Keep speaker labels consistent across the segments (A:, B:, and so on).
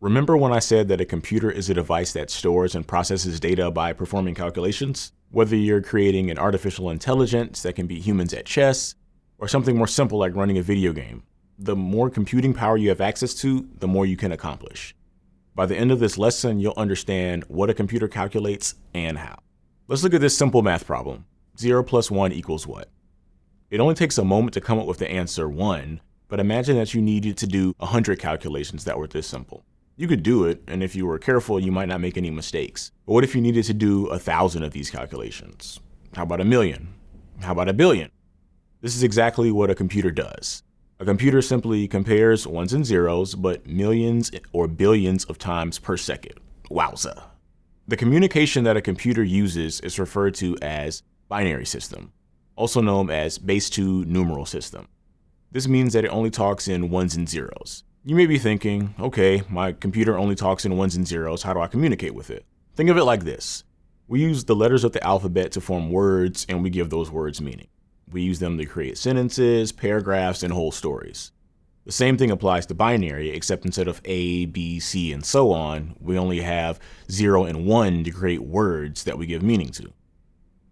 A: Remember when I said that a computer is a device that stores and processes data by performing calculations? Whether you're creating an artificial intelligence that can beat humans at chess, or something more simple like running a video game, the more computing power you have access to, the more you can accomplish. By the end of this lesson, you'll understand what a computer calculates and how. Let's look at this simple math problem. 0 plus 1 equals what? It only takes a moment to come up with the answer 1, but imagine that you needed to do 100 calculations that were this simple. You could do it, and if you were careful, you might not make any mistakes. But what if you needed to do 1,000 of these calculations? How about 1,000,000? How about 1,000,000,000? This is exactly what a computer does. A computer simply compares ones and zeros, but millions or billions of times per second. Wowza. The communication that a computer uses is referred to as binary system, also known as base 2 numeral system. This means that it only talks in ones and zeros. You may be thinking, okay, my computer only talks in ones and zeros, how do I communicate with it? Think of it like this. We use the letters of the alphabet to form words, and we give those words meaning. We use them to create sentences, paragraphs, and whole stories. The same thing applies to binary, except instead of A, B, C, and so on, we only have 0 and 1 to create words that we give meaning to.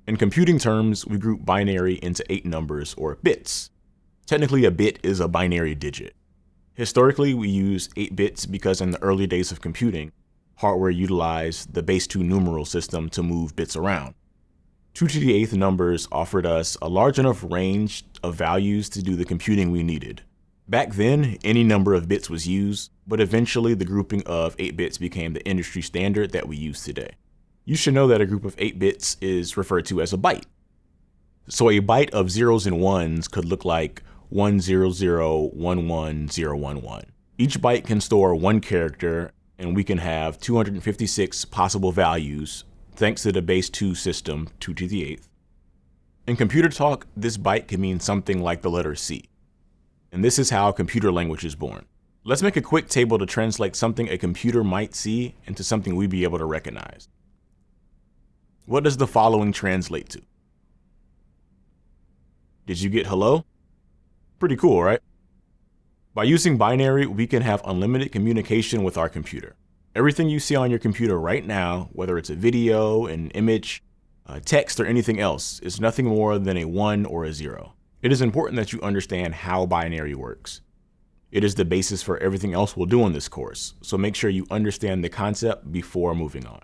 A: In computing terms, we group binary into 8 numbers, or bits. Technically, a bit is a binary digit. Historically, we use 8 bits because in the early days of computing, hardware utilized the base 2 numeral system to move bits around. 2 to the 8th numbers offered us a large enough range of values to do the computing we needed. Back then, any number of bits was used, but eventually the grouping of 8 bits became the industry standard that we use today. You should know that a group of 8 bits is referred to as a byte. So a byte of zeros and ones could look like 100111011. Each byte can store 1 character, and we can have 256 possible values thanks to the base 2 system, 2 to the 8th. In computer talk, this byte can mean something like the letter C. And this is how computer language is born. Let's make a quick table to translate something a computer might see into something we'd be able to recognize. What does the following translate to? Did you get hello? Pretty cool, right? By using binary, we can have unlimited communication with our computer. Everything you see on your computer right now, whether it's a video, an image, text, or anything else, is nothing more than a 1 or a 0. It is important that you understand how binary works. It is the basis for everything else we'll do in this course, so make sure you understand the concept before moving on.